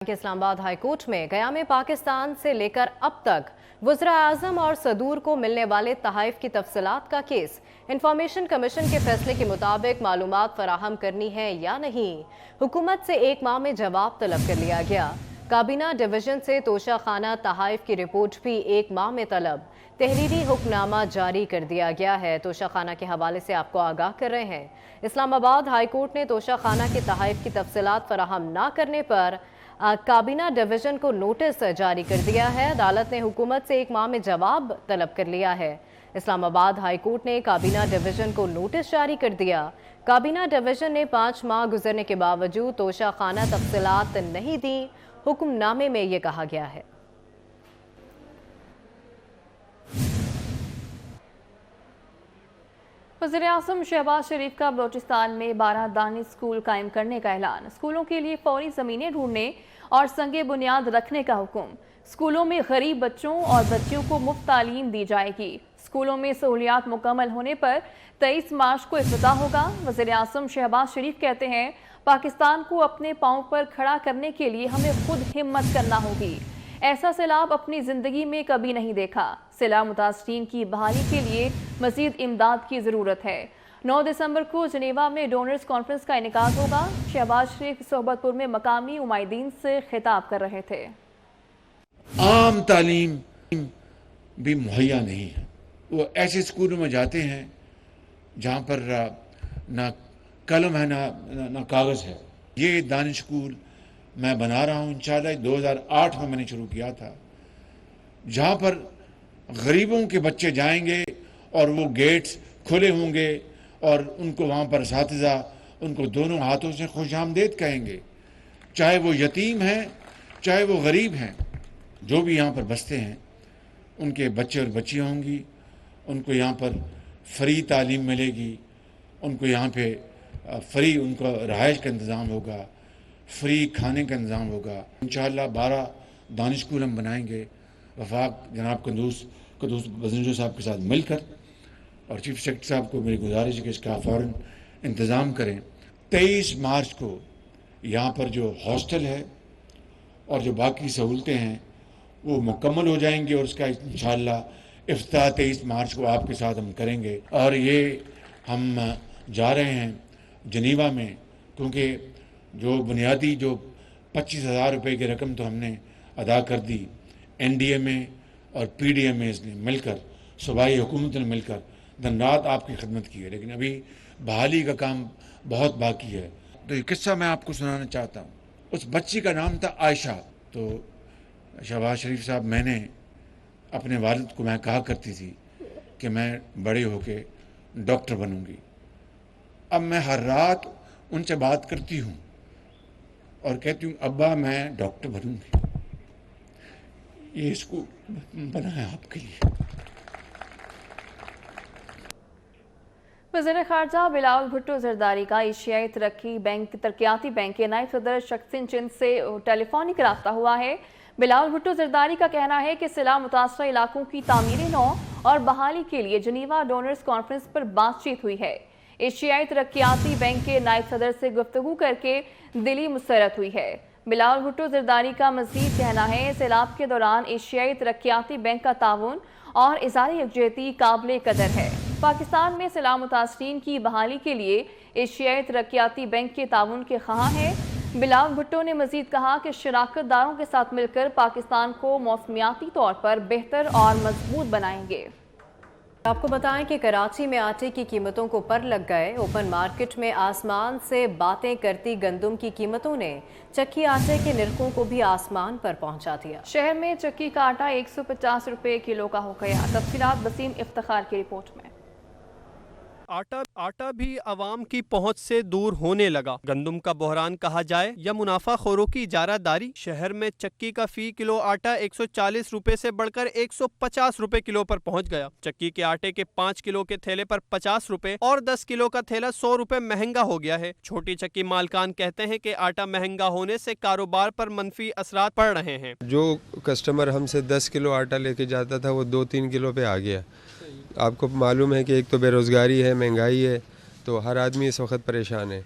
कि Islamabad high court में गया में पाकिस्तान से लेकर अब तक वज़ीर आज़म और सदूर को मिलने वाले तहफ़ की तफसीलात का केस इंफॉर्मेशन कमीशन के फैसले के मुताबिक मालूमात फराहम करनी है या नहीं, हुकूमत से 1 माह में जवाब तलब कर लिया गया। काबीना डिवीजन से तोशा खाना तहफ़ की रिपोर्ट भी 1 माह में तलब, तहरीरी हुक्मनामा जारी कर दिया गया है। तोशा खाना के हवाले से आपको आगाह कर रहे हैं। इस्लामाबाद हाई कोर्ट ने तोशा खाना के तहफ़ की तफसीलात फराहम न करने पर काबीना डिवीजन को नोटिस जारी कर दिया है। अदालत ने हुकूमत से 1 माह में जवाब तलब कर लिया है। इस्लामाबाद हाई कोर्ट ने काबीना डिवीजन को नोटिस जारी कर दिया। काबीना डिवीजन ने 5 माह गुजरने के बावजूद तोशा खाना तफसीलात नहीं दी। हुक्मनामे में ये कहा गया है। वज़ीर आज़म शहबाज शरीफ का बलोचिस्तान में 12 दानिश स्कूल कायम करने का ऐलान, स्कूलों के लिए फौरी ज़मीनें ढूंढने और संगे बुनियाद रखने का हुक्म। स्कूलों में गरीब बच्चों और बच्चियों को मुफ्त तालीम दी जाएगी। स्कूलों में सहूलियात मुकम्मल होने पर 23 मार्च को इफ्तिताह होगा। वज़ीर आज़म शहबाज शरीफ कहते हैं, पाकिस्तान को अपने पाँव पर खड़ा करने के लिए हमें खुद हिम्मत करना होगी। ऐसा सैलाब अपनी ज़िंदगी में कभी नहीं देखा। सैलाब मुतासरीन की बहाली के लिए मज़ीद इमदाद की ज़रूरत है। 9 दिसंबर को जनेवा में डोनर्स कॉन्फ्रेंस का इनेकाद होगा। शहबाज शरीफ सोहबतपुर में मकामी उमाइदीन से खिताब कर रहे थे। आम तालीम भी मुहैया नहीं है। वो ऐसे स्कूलों में जाते हैं जहाँ पर ना कलम है ना कागज़ है। ये दानिश स्कूल मैं बना रहा हूँ, इंशाअल्लाह 2008 में मैंने शुरू किया था, जहाँ पर गरीबों के बच्चे जाएंगे और वो गेट्स खुले होंगे और उनको वहाँ पर असातिज़ा उनको दोनों हाथों से खुशामदीद कहेंगे, चाहे वो यतीम हैं चाहे वो गरीब हैं। जो भी यहाँ पर बसते हैं उनके बच्चे और बच्चियाँ होंगी, उनको यहाँ पर फ्री तालीम मिलेगी, उनको यहाँ पे फ्री उनको रहाइश का इंतज़ाम होगा, फ्री खाने का इंतज़ाम होगा। इंशाअल्लाह 12 दानिश स्कूल हम बनाएंगे वफाक जनाब कंदूस वज़ीर साहब के साथ मिलकर, और चीफ सेक्रेटरी साहब को मेरी गुजारिश है कि इसका फ़ौरन इंतज़ाम करें। 23 मार्च को यहाँ पर जो हॉस्टल है और जो बाकी सहूलतें हैं वो मुकम्मल हो जाएंगी और उसका इंशाअल्लाह इफ्तिताह 23 मार्च को आपके साथ हम करेंगे। और ये हम जा रहे हैं जनीवा में, क्योंकि जो बुनियादी जो 25,000 रुपये की रकम तो हमने अदा कर दी, NDMA और PDMA ने मिलकर, सूबाई हुकूमत ने मिलकर दिन रात आपकी खिदमत की है, लेकिन अभी बहाली का काम बहुत बाकी है। तो ये किस्सा मैं आपको सुनाना चाहता हूँ। उस बच्ची का नाम था आयशा। तो शहबाज शरीफ साहब, मैंने अपने वालिद को मैं कहा करती थी कि मैं बड़े होके डॉक्टर बनूंगी। अब मैं हर रात उनसे बात करती हूँ और कहती हूँ, अब्बा मैं डॉक्टर बनूंगी। ये स्कूल बना है आपके लिए। वज़ीर ख़ारजा बिलावल भुट्टो ज़रदारी का एशियाई तरक्याती बैंक के नायब सदर शख्सिन चिंद से टेलीफोनिक रब्ता हुआ है। बिलावल भुट्टो ज़रदारी का कहना है कि सैलाब मुतासरा इलाकों की तामीर नौ और बहाली के लिए जनीवा डोनर्स कॉन्फ्रेंस पर बातचीत हुई है। एशियाई तरक्याती बैंक के नायब सदर से गुफ्तगू करके दिली मुसरत हुई है। बिलावल भुट्टो ज़रदारी का मज़ीद कहना है, सैलाब के दौरान एशियाई तरक्याती बैंक का ताउन और इज़ारे यकजहती काबिल कदर है। पाकिस्तान में सैलाब मुतासरीन की बहाली के लिए एशियाई तरक्याती बैंक के ताउन के ख़्वाह हैं। बिलावल भुट्टो ने मज़ीद कहा कि शराकत दारों के साथ मिलकर पाकिस्तान को मौसमियाती तौर पर बेहतर और मजबूत बनाएंगे। आपको बताएं कि कराची में आटे की कीमतों को पर लग गए। ओपन मार्केट में आसमान से बातें करती गंदम की कीमतों ने चक्की आटे के निरखों को भी आसमान पर पहुंचा दिया। शहर में चक्की का आटा 150 रुपए किलो का हो गया। तफसीलात वसीम इफ्तिखार की रिपोर्ट में। आटा भी आवाम की पहुंच से दूर होने लगा। गंदम का बहरान कहा जाए या मुनाफा खोरों की इजारादारी, शहर में चक्की का फी किलो आटा 140 रुपए से बढ़कर 150 रुपए किलो पर पहुंच गया। चक्की के आटे के 5 किलो के थैले पर 50 रुपए और 10 किलो का थैला 100 रुपए महंगा हो गया है। छोटी चक्की मालकान कहते हैं कि आटा महंगा होने से कारोबार पर मनफी असरात पड़ रहे हैं। जो कस्टमर हमसे 10 किलो आटा लेके जाता था वो 2-3 किलो पे आ गया। आपको मालूम है कि एक तो बेरोज़गारी है, महंगाई है, तो हर आदमी इस वक्त परेशान है।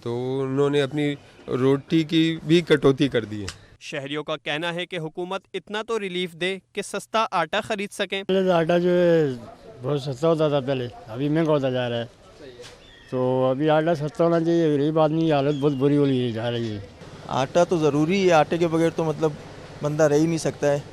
तो उन्होंने अपनी रोटी की भी कटौती कर दी है। शहरियों का कहना है कि हुकूमत इतना तो रिलीफ दे कि सस्ता आटा खरीद सकें। पहले तो आटा जो है बहुत सस्ता होता था पहले, अभी महंगा होता जा रहा है। तो अभी आटा सस्ता होना चाहिए, गरीब आदमी की हालत बहुत बुरी होती जा रही है। आटा तो ज़रूरी है, आटे के बगैर तो मतलब बंदा रह ही नहीं सकता है।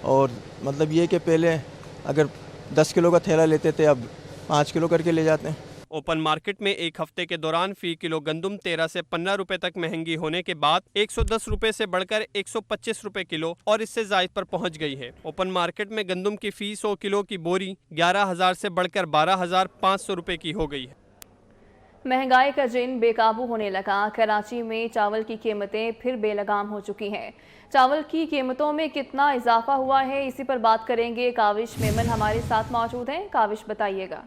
और मतलब ये कि पहले अगर 10 किलो का थैला लेते थे, अब 5 किलो करके ले जाते हैं। ओपन मार्केट में एक हफ्ते के दौरान फी किलो गंदम 13 से 15 रुपए तक महंगी होने के बाद 110 रुपए से बढ़कर 125 रुपए किलो और इससे जायद पर पहुंच गई है। ओपन मार्केट में गंदम की फी 100 किलो की बोरी 11,000 से बढ़कर 12,500 रुपए की हो गई है। महंगाई का जिन बेकाबू होने लगा। कराची में चावल की कीमतें फिर बेलगाम हो चुकी हैं। चावल की कीमतों में कितना इजाफा हुआ है, इसी पर बात करेंगे। काविश मेमन हमारे साथ मौजूद हैं। काविश, बताइएगा।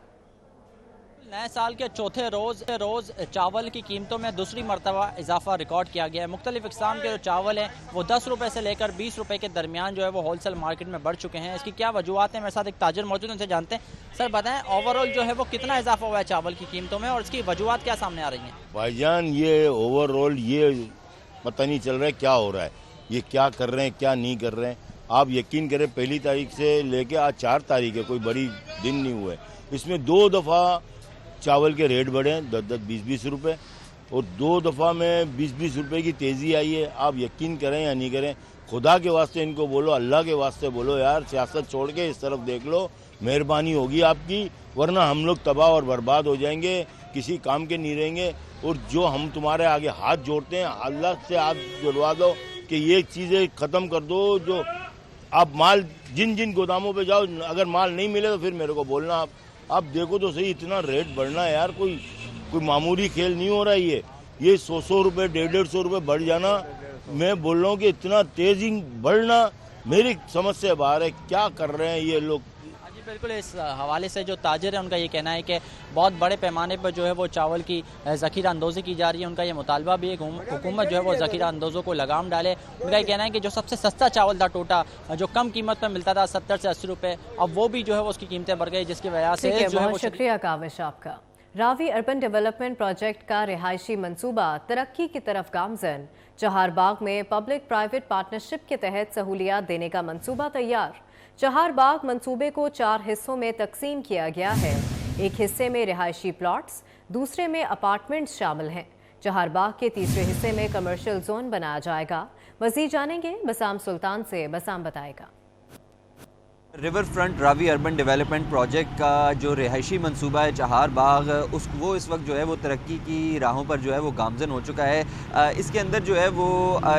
नए साल के चौथे रोज़ चावल की कीमतों में दूसरी मरतबा इजाफा रिकॉर्ड किया गया है। मुख्तलिफ इक़साम के जो चावल हैं वो 10 रुपये से लेकर 20 रुपये के दरमियान जो है वो होलसेल मार्केट में बढ़ चुके हैं। इसकी क्या वजूहत हैं, मेरे साथ एक ताजर मौजूद हैं, उनसे जानते हैं। सर बताएं, ओवरऑल जो है वो कितना इजाफा हुआ है चावल की कीमतों में और इसकी वजूहत क्या सामने आ रही हैं? भाईजान, ये ओवरऑल ये पता नहीं चल रहा है क्या हो रहा है, ये क्या कर रहे हैं क्या नहीं कर रहे हैं। आप यकीन करें, 1 तारीख से लेके आज 4 तारीख है, कोई बड़ी दिन नहीं हुए, इसमें 2 दफ़ा चावल के रेट बढ़े हैं, 10-10, 20-20 रुपये, और 2 दफ़ा में 20-20 रुपये की तेज़ी आई है। आप यकीन करें या नहीं करें, खुदा के वास्ते इनको बोलो, अल्लाह के वास्ते बोलो यार, सियासत छोड़ के इस तरफ देख लो, मेहरबानी होगी आपकी, वरना हम लोग तबाह और बर्बाद हो जाएंगे, किसी काम के नहीं रहेंगे। और जो हम तुम्हारे आगे हाथ जोड़ते हैं, अल्लाह से हाथ जुड़वा दो कि ये चीज़ें ख़त्म कर दो। जो आप माल जिन जिन गोदामों पे जाओ, अगर माल नहीं मिले तो फिर मेरे को बोलना। आप देखो तो सही, इतना रेट बढ़ना है यार, कोई मामूली खेल नहीं हो रहा है। ये 100 रुपये 150 रुपये बढ़ जाना, मैं बोल रहा हूँ कि इतना तेजी बढ़ना मेरी समझ से बाहर है। क्या कर रहे हैं ये लोग? जी बिल्कुल, इस हवाले से जो ताजर है उनका ये कहना है कि बहुत बड़े पैमाने पर जो है वो चावल की ज़ख़ीरा अंदोज़ी की जा रही है। उनका ये मुतालबा भी है कि हुकूमत जो है वो ज़ख़ीरा अंदोज़ों को लगाम डाले। उनका ये कहना है कि जो सबसे सस्ता चावल था टोटा, जो कम कीमत पर मिलता था 70 से 80 रुपये, अब वो भी जो है वो उसकी कीमतें बढ़ गई, जिसकी वजह से जो है वो। शुक्रिया काविश आपका। रावी अर्बन डेवलपमेंट प्रोजेक्ट का रिहायशी मंसूबा तरक्की की तरफ गामजन। चहारबाग में पब्लिक प्राइवेट पार्टनरशिप के तहत सहूलियात देने का मंसूबा तैयार। चहारबाग मंसूबे को 4 हिस्सों में तकसीम किया गया है। एक हिस्से में रिहायशी प्लॉट्स, दूसरे में अपार्टमेंट्स शामिल हैं। चहारबाग के तीसरे हिस्से में कमर्शियल जोन बनाया जाएगा। मज़ीद जानेंगे बसाम सुल्तान से। बसाम बताएगा। River front Ravi urban development project का जो रिहायशी मंसूबा है चहारबाग, वो इस वक्त जो है वो तरक्की की राहों पर जो है वो गामजन हो चुका है। इसके अंदर जो है वो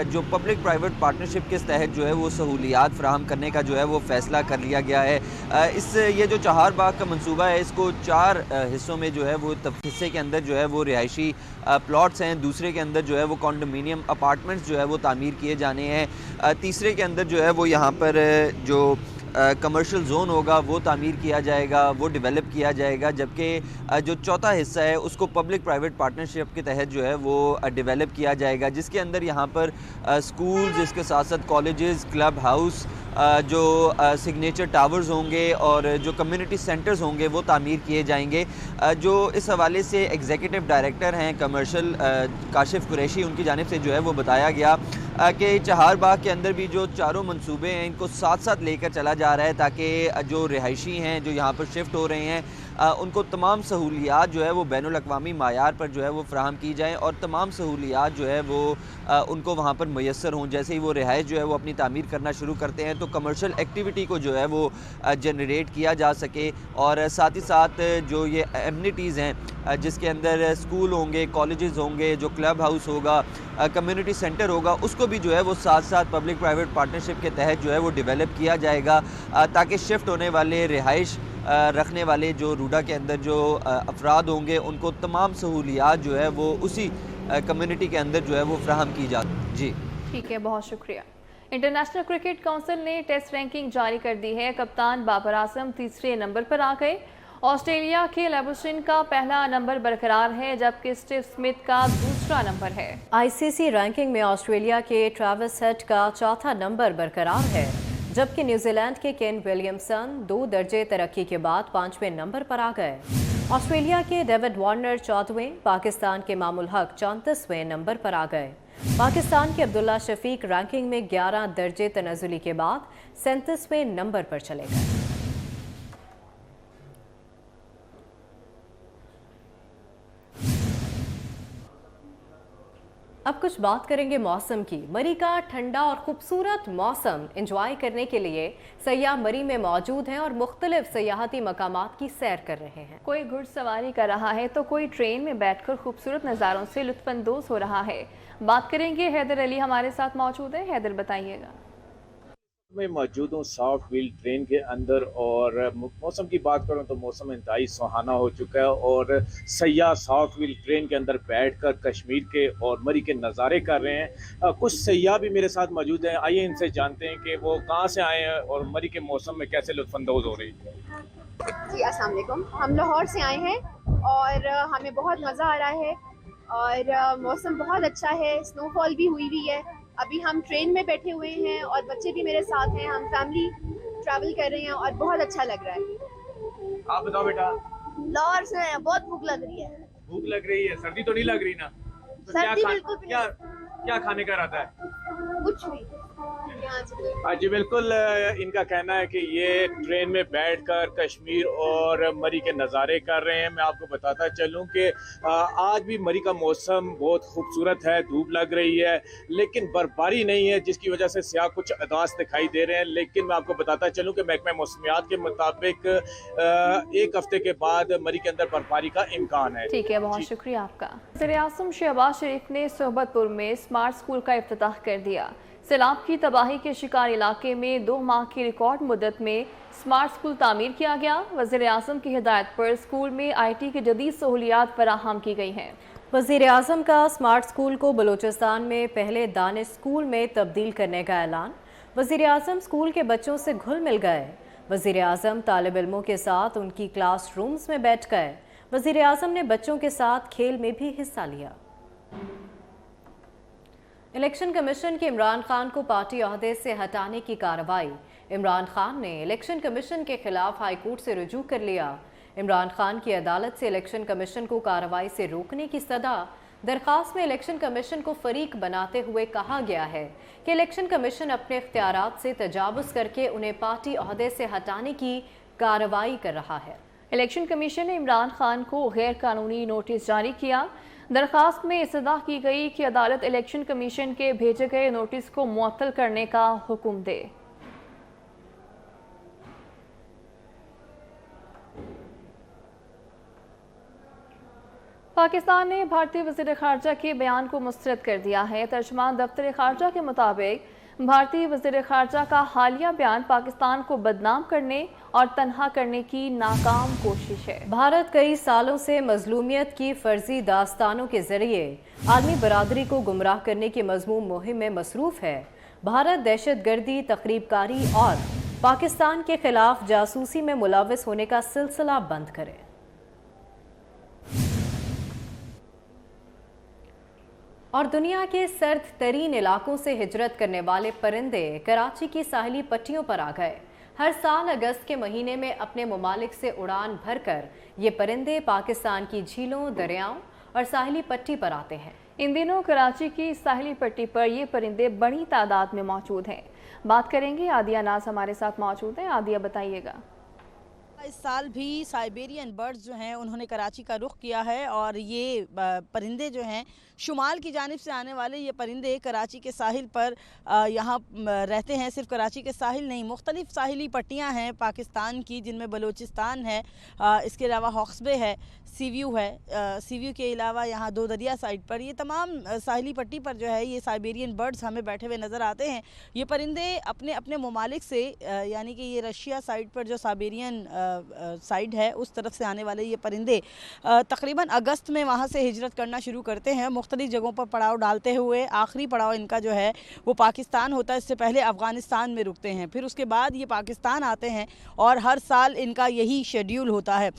जो पब्लिक प्राइवेट पार्टनरशिप के तहत जो है वो सहूलियात फराहम करने का जो है वो फ़ैसला कर लिया गया है। ये जो चहारबाग का मंसूबा है, इसको 4 हिस्सों में जो है वो हिस्से के अंदर जो है वो रिहायशी प्लॉट्स हैं, दूसरे के अंदर जो है वो कॉन्डोमिनियम अपार्टमेंट्स जो है वो तामीर किए जाने हैं, तीसरे के अंदर जो है वो यहाँ पर जो कमर्शियल जोन होगा वो तामीर किया जाएगा, वो डेवलप किया जाएगा, जबकि जो चौथा हिस्सा है उसको पब्लिक प्राइवेट पार्टनरशिप के तहत जो है वो डेवलप किया जाएगा, जिसके अंदर यहाँ पर स्कूल, जिसके साथ साथ कॉलेजेस, क्लब हाउस, जो सिग्नेचर टावर्स होंगे और जो कम्युनिटी सेंटर्स होंगे वो तामीर किए जाएंगे। जो इस हवाले से एग्जीक्यूटिव डायरेक्टर हैं कमर्शियल काशिफ कुरैशी, उनकी जानिब से जो है वो बताया गया कि चहारबाग के अंदर भी जो चारों मंसूबे हैं इनको साथ साथ लेकर चला जा रहा है, ताकि जो रिहायशी हैं जो यहाँ पर शिफ्ट हो रहे हैं उनको तमाम सहूलियात जो है वो बैनुल अक़वामी मायार पर जो है वो फ़राहम की जाएँ और तमाम सहूलियात जो है वो उनको वहाँ पर मैसर हों। जैसे ही वो रिहाइश जो है वो अपनी तामीर करना शुरू करते हैं तो कमर्शियल एक्टिविटी को जो है वो जनरेट किया जा सके, और साथ ही साथ जो ये एमिनिटीज़ हैं जिसके अंदर स्कूल होंगे, कॉलेजेस होंगे, जो क्लब हाउस होगा, कम्युनिटी सेंटर होगा, उसको भी जो है वो साथ साथ पब्लिक प्राइवेट पार्टनरशिप के तहत जो है वो डेवलप किया जाएगा, ताकि शिफ्ट होने वाले रिहाइश रखने वाले जो रूडा के अंदर जो अफराद होंगे उनको तमाम सहूलियात जो है वो उसी कम्युनिटी के अंदर जो है वो फ्राहम की जाती। जी ठीक है, बहुत शुक्रिया। इंटरनेशनल क्रिकेट काउंसिल ने टेस्ट रैंकिंग जारी कर दी है। कप्तान बाबर आजम तीसरे नंबर पर आ गए। ऑस्ट्रेलिया के लेबुशिन का पहला नंबर बरकरार है, जबकि स्टीव स्मिथ का दूसरा नंबर है। आईसीसी रैंकिंग में ऑस्ट्रेलिया के ट्रेविस हेड का चौथा नंबर बरकरार है, जबकि न्यूजीलैंड के केन विलियमसन 2 दर्जे तरक्की के बाद 5वें नंबर पर आ गए। ऑस्ट्रेलिया के डेविड वार्नर 14वें, पाकिस्तान के मामूल हक 34वें नंबर पर आ गए। पाकिस्तान के अब्दुल्ला शफीक रैंकिंग में 11 दर्जे तनज़ुली के बाद 37वें नंबर पर चले गए। अब कुछ बात करेंगे मौसम की। मरी का ठंडा और खूबसूरत मौसम एंजॉय करने के लिए सयाह मरी में मौजूद हैं और मुख्तलिफ सयाहती मकामात की सैर कर रहे हैं। कोई घुड़सवारी कर रहा है तो कोई ट्रेन में बैठकर खूबसूरत नज़ारों से लुत्फानंदोज हो रहा है। बात करेंगे, हैदर अली हमारे साथ मौजूद है। हैदर, बताइएगा। मैं मौजूद हूँ सॉफ्ट व्हील ट्रेन के अंदर, और मौसम की बात करूँ तो मौसम इंतहाई सुहाना हो चुका है और सयाह सॉफ्ट व्हील ट्रेन के अंदर बैठकर कश्मीर के और मरी के नज़ारे कर रहे हैं। कुछ सयाह भी मेरे साथ मौजूद हैं, आइए इनसे जानते हैं कि वो कहाँ से आए हैं और मरी के मौसम में कैसे लुत्फानंदोज हो रही है। जी अस्सलाम वालेकुम, हम लाहौर से आए हैं और हमें बहुत मज़ा आ रहा है और मौसम बहुत अच्छा है, स्नोफॉल भी हुई है। अभी हम ट्रेन में बैठे हुए हैं और बच्चे भी मेरे साथ हैं, हम फैमिली ट्रैवल कर रहे हैं और बहुत अच्छा लग रहा है। आप बताओ बेटा। लाहौर से हैं, बहुत भूख लग रही है। भूख लग रही है? सर्दी तो नहीं लग रही ना? तो सर्दी बिल्कुल भी क्या खाने का रहता है? कुछ भी। जी बिल्कुल, इनका कहना है कि ये ट्रेन में बैठकर कश्मीर और मरी के नज़ारे कर रहे हैं। मैं आपको बताता चलूं कि आज भी मरी का मौसम बहुत खूबसूरत है, धूप लग रही है लेकिन बर्फबारी नहीं है, जिसकी वजह से सियाह कुछ अदास दिखाई दे रहे हैं। लेकिन मैं आपको बताता चलूं कि महकमा मौसमियात के मुताबिक एक हफ्ते के बाद मरी के अंदर बर्फबारी का इम्कान है। ठीक है, बहुत शुक्रिया आपका। वज़ीर-ए-आज़म शहबाज शरीफ ने सोहबतपुर में स्मार्ट स्कूल का इफ्तिताह कर दिया। सैलाब की तबाही के शिकार इलाके में 2 माह की रिकॉर्ड मुद्दत में स्मार्ट स्कूल तामीर किया गया। वज़ीर-ए-आज़म की हिदायत पर स्कूल में IT की जदीद सहूलियात फराहम की गई हैं। वज़ीर-ए-आज़म का स्मार्ट स्कूल को बलूचिस्तान में पहले दानिश स्कूल में तब्दील करने का ऐलान। वज़ीर-ए-आज़म स्कूल के बच्चों से घुल मिल गए। वज़ीर-ए-आज़म तालिब इल्मों के साथ उनकी क्लास रूम्स में बैठ गए। वज़ीर-ए-आज़म ने बच्चों के साथ खेल में भी हिस्सा लिया। इलेक्शन कमीशन के इमरान खान को पार्टी ओहदे से हटाने की कार्रवाई। इमरान खान ने इलेक्शन कमीशन के खिलाफ हाई कोर्ट से रुजू कर लिया। इमरान खान की अदालत से इलेक्शन कमीशन को कार्रवाई से रोकने की सदा। दरख्वास्त में इलेक्शन कमीशन को फरीक बनाते हुए कहा गया है कि इलेक्शन कमीशन अपने इख्तियारात से तजावुज़ करके उन्हें पार्टी ओहदे से हटाने की कार्रवाई कर रहा है। इलेक्शन कमीशन ने इमरान खान को गैर कानूनी नोटिस जारी किया। दरख्वास्त में इस्तदा की गई कि अदालत इलेक्शन कमीशन के भेजे गए नोटिस को मुअत्तल करने का हुक्म दे। पाकिस्तान ने भारतीय वज़ीर ख़ारजा के बयान को मुस्तरद कर दिया है। तर्जुमान दफ्तर ख़ारजा के मुताबिक भारतीय वज़ीर ख़ारजा का हालिया बयान पाकिस्तान को बदनाम करने और तन्हा करने की नाकाम कोशिश है। भारत कई सालों से मजलूमियत की फर्जी दास्तानों के जरिए आलमी बरादरी को गुमराह करने की मजमूम मुहिम में मसरूफ़ है। भारत दहशतगर्दी, तखरीबकारी और पाकिस्तान के खिलाफ जासूसी में मुलव्वस होने का सिलसिला बंद करे। और दुनिया के सर्द तरीन इलाकों से हिजरत करने वाले परिंदे कराची की साहिली पट्टियों पर आ गए। हर साल अगस्त के महीने में अपने ममालिक से उड़ान भरकर ये परिंदे पाकिस्तान की झीलों, दरियाओं और साहिली पट्टी पर आते हैं। इन दिनों कराची की साहिली पट्टी पर ये परिंदे बड़ी तादाद में मौजूद हैं। बात करेंगे, आदिया नाज हमारे साथ मौजूद हैं। आदिया, बताइएगा। इस साल भी साइबेरियन बर्ड्स जो हैं उन्होंने कराची का रुख किया है और ये परिंदे जो हैं शुमाल की जानिब से आने वाले ये परिंदे कराची के साहिल पर यहाँ रहते हैं। सिर्फ कराची के साहिल नहीं, मुख्तलिफ साहिली पट्टियाँ हैं पाकिस्तान की, जिनमें बलूचिस्तान है, इसके अलावा हॉक्सबे है, सीव्यू है। सीव्यू के अलावा यहाँ दो दरिया साइड पर ये तमाम साहिली पट्टी पर जो है ये साइबेरियन बर्ड्स हमें बैठे हुए नज़र आते हैं। ये परिंदे अपने अपने ममालिक से, यानी कि ये रशिया साइड पर जो साइबेरियन साइड है उस तरफ से आने वाले ये परिंदे तकरीबन अगस्त में वहाँ से हिजरत करना शुरू करते हैं, मुख्तलिफ जगहों पर पड़ाव डालते हुए। आखिरी पड़ाव इनका जो है वो पाकिस्तान होता है, इससे पहले अफ़गानिस्तान में रुकते हैं, फिर उसके बाद ये पाकिस्तान आते हैं और हर साल इनका यही शेड्यूल होता है।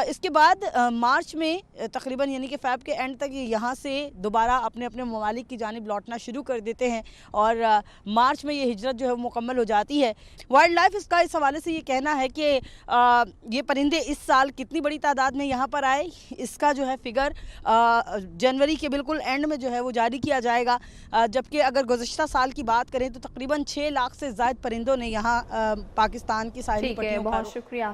इसके बाद मार्च में तकरीबन यानी कि फ़ैब के एंड तक ये यहाँ से दोबारा अपने अपने ममालिक की जानिब लौटना शुरू कर देते हैं और मार्च में ये हिजरत जो है वो मुकम्मल हो जाती है। वाइल्ड लाइफ इसका इस हवाले से ये कहना है कि ये परिंदे इस साल कितनी बड़ी तादाद में यहाँ पर आए, इसका जो है फिगर जनवरी के बिल्कुल एंड में जो है वो जारी किया जाएगा। जबकि अगर गुज़श्ता साल की बात करें तो तकरीबन 6 लाख से ज़ायद परिंदों ने यहाँ पाकिस्तान की साहिली पट्टियों का बहुत शुक्रिया।